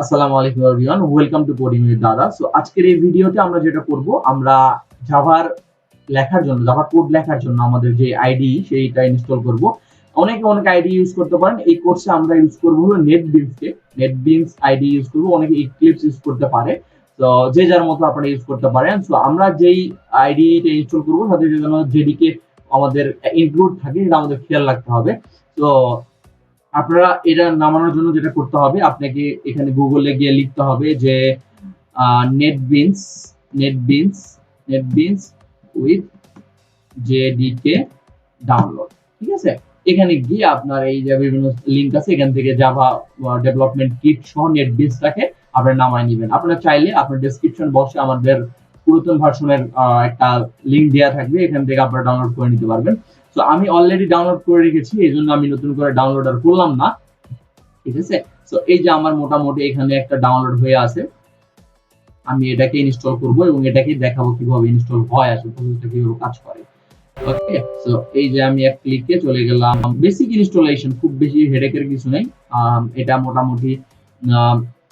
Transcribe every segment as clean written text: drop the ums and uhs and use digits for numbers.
আসসালামু আলাইকুম everyone, welcome to coding with দাদা। সো আজকের এই ভিডিওতে আমরা যেটা করব, আমরা জাভার লেখার জন্য, জাভা কোড লেখার জন্য আমাদের যে আইডি সেইটা ইনস্টল করব। অনেকে অনেক আইডি ইউজ করতে পারেন। এই কোর্সে আমরা ইউজ করব হলো নেটবিনস কে। নেটবিনস আইডি ইউজ করব, অনেকে ইক্লিপস ইউজ করতে পারে। তো যে যার মতো আপনারা ইউজ করতে পারেন। সো আমরা যেই আইডিটা ইনস্টল করব সাথে যেন জেডিকে আমাদের ইনক্লুড থাকে, এটা আমাদের খেয়াল রাখতে হবে। তো আপনারা এটা নামানোর জন্য যেটা করতে হবে, আপনাকে এখানে গুগলে গিয়ে লিখতে হবে যে NetBeans NetBeans NetBeans with JDK download. ঠিক আছে, এখানে গিয়ে আপনার এই যে বিভিন্ন লিংক আছে, এখান থেকে জাভা ডেভেলপমেন্ট কিট সহ নেটবিনসটাকে আপনারা নামায় নেবেন। আপনারা চাইলে আপনার ডেসক্রিপশন বক্সে আমাদের পুরাতন ভার্সনের একটা লিংক দেওয়া থাকবে, এখান থেকে আপনারা ডাউনলোড করে নিতে পারবেন। তো আমি অলরেডি ডাউনলোড করে রেখেছি, এই জন্য আমি নতুন করে ডাউনলোড আর করলাম না। ঠিক আছে, তো এই যে আমার মোটামুটি এখানে একটা ডাউনলোড হয়ে আছে। আমি এটাকে ইনস্টল করব এবং এটাকে দেখাবো কিভাবে ইনস্টল হয়, আসলে প্রসেসটা কিভাবে কাজ করে। ওকে, সো এই যে আমি এক ক্লিকে চলে গেলাম। বেসিক ইনস্টলেশন, খুব বেশি হেডেকের কিছু নেই। এটা মোটামুটি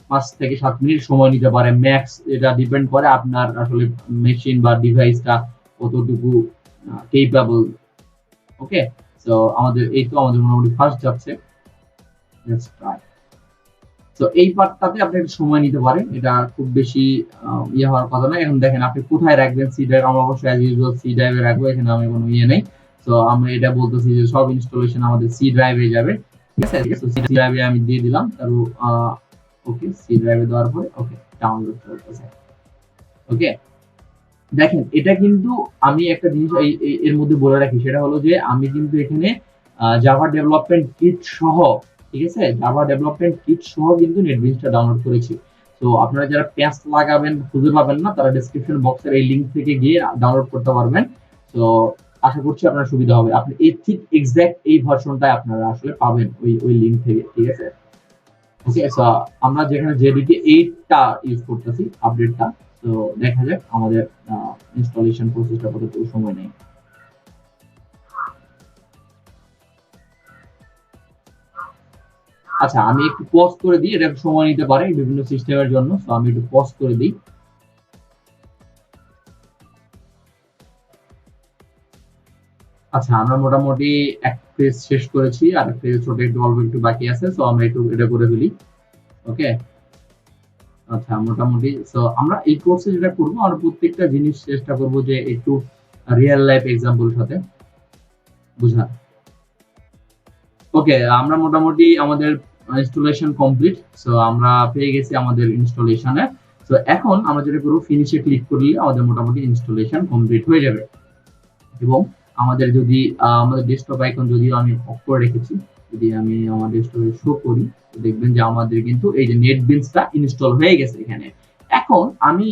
5 থেকে 7 মিনিট সময় নিতে পারে ম্যাক্স। এটা ডিপেন্ড করে আপনার আসলে মেশিন বা ডিভাইসটা কতটুকু কেপেবল। ওকে, সো আমাদের এই তো আমাদের মোটামুটি ফার্স্ট যাচ্ছে। Let's try. তো এই পার্টটাতে আপনি একটু সময় নিতে পারেন, এটা খুব বেশি ইয়ে হওয়ার কথা না। এখন দেখেন আপনি কোথায় রাখবেন সি ড্রাইভ। আমরা অবশ্যই অ্যাজ ইউজুয়াল সি ড্রাইভে রাখবো, এখানে আমি কোনো ইয়ে নেই। তো আমরা এটা বলতেছি যে সব ইনস্টলেশন আমাদের সি ড্রাইভে যাবে। ঠিক আছে, সি ড্রাইভে আমি দিয়ে দিলাম। তারপর ওকে, সি ড্রাইভে দেওয়ার পরে ওকে ডাউনলোড চলতেছে। ওকে, দেখেন এটা কিন্তু আমি একটা জিনিস এর মধ্যে বলে রাখি, সেটা হলো যে আমি কিন্তু এখানে জাভা ডেভেলপমেন্ট কিট সহ, ঠিক আছে, জাভা ডেভেলপমেন্ট কিট সহ কিন্তু নেটবিনসটা ডাউনলোড করেছি। তো আপনারা যারা প্যাচ লাগাবেন খুঁজে পাবেন না, তারা ডেসক্রিপশন বক্সের এই লিংক থেকে গিয়ে ডাউনলোড করতে পারবেন। তো আশা করছি আপনার সুবিধা হবে। আপনি এই ঠিক এক্সাক্ট এই ভার্সনটাই আপনারা আসলে পাবেন ওই লিংক থেকে। ঠিক আছে, ওকে, সো আমরা যেখানে জেডিকে 8টা ইউজ করতেছি আপডেটটা। তো দেখা যাক আমাদের ইনস্টলেশন প্রসেসটা কতটুকু সময় নেয়। আচ্ছা, আমি একটু পজ করে দিই, এটা সময় নিতে পারে বিভিন্ন সিস্টেমের জন্য। সো আমি একটু পজ করে দিই। আচ্ছা, আমরা মোটামুটি এক পেজ শেষ করেছি, আর এক পেজ ছোট একটু অল্প একটু বাকি আছে। সো আমরা একটু এটা করে ফেলি। ওকে, আচ্ছা, মোটামুটি সো আমরা এই কোর্সে যেটা করবো, আমরা প্রত্যেকটা জিনিস চেষ্টা করব যে একটু রিয়েল লাইফ এক্সাম্পল সাথে বুঝা। ওকে, আমরা মোটামুটি আমাদের ইনস্টলেশন কমপ্লিট। সো আমরা পেয়ে গেছি আমাদের ইনস্টলেশনে। সো এখন আমরা যেটা করব, ফিনিশে ক্লিক করলে আমাদের মোটামুটি ইনস্টলেশন কমপ্লিট হয়ে যাবে। এবং আমাদের যদি আমাদের ডেস্কটপ আইকন যদিও আমি অফ করে রেখেছি, যদি আমি আমার ডেস্কটপে শো করি, দেখবেন যে আমাদের কিন্তু এই যে নেটবিনসটা ইনস্টল হয়ে গেছে এখানে। এখন আমি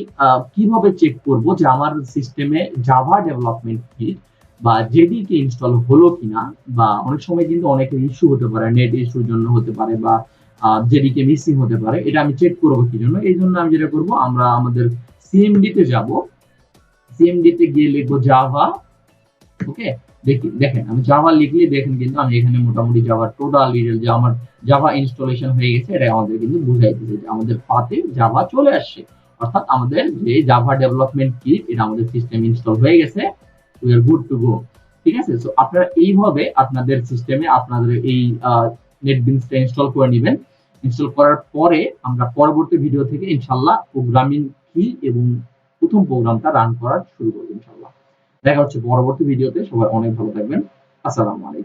কিভাবে চেক করব যে আমার সিস্টেমে জাভা ডেভেলপমেন্ট কিট বা জেডিকে ইনস্টল হলো কিনা। বা অনেক সময় কিন্তু অনেকের ইস্যু হতে পারে, নেট ইস্যুর জন্য হতে পারে, বা জেডিকে মিসিং হতে পারে। এটা আমি চেক করবো কি জন্য, এই জন্য আমি যেটা করবো, আমরা আমাদের সিএমডি তে যাব। সিএমডি তে গিয়ে লিখবো জাভা। ওকে, দেখেন আমি জাভা লিখলে দেখেন কিন্তু আমি এখানে মোটামুটি জাভা টোটাল ডিটেইল যে আমার জাভা ইনস্টলেশন হয়ে গেছে, এটা আমাদের কিন্তু বুঝাই দিচ্ছে যে আমাদের পাতে জাভা চলে আসছে। অর্থাৎ আমাদের যে জাভা ডেভেলপমেন্ট কিট, এটা আমাদের সিস্টেম ইনস্টল হয়ে গেছে। We are good to go. ঠিক আছে, সো আপনারা এইভাবে আপনাদের সিস্টেমে আপনাদের এই নেটবিনসটা ইনস্টল করে নেবেন। ইনস্টল করার পরে আমরা পরবর্তী ভিডিও থেকে ইনশাআল্লাহ প্রোগ্রামিং কি এবং প্রথম প্রোগ্রামটা রান করা শুরু করব ইনশাআল্লাহ। দেখা হচ্ছে পরবর্তী ভিডিওতে। সবাই অনেক ভালো থাকবেন। আসসালামু আলাইকুম।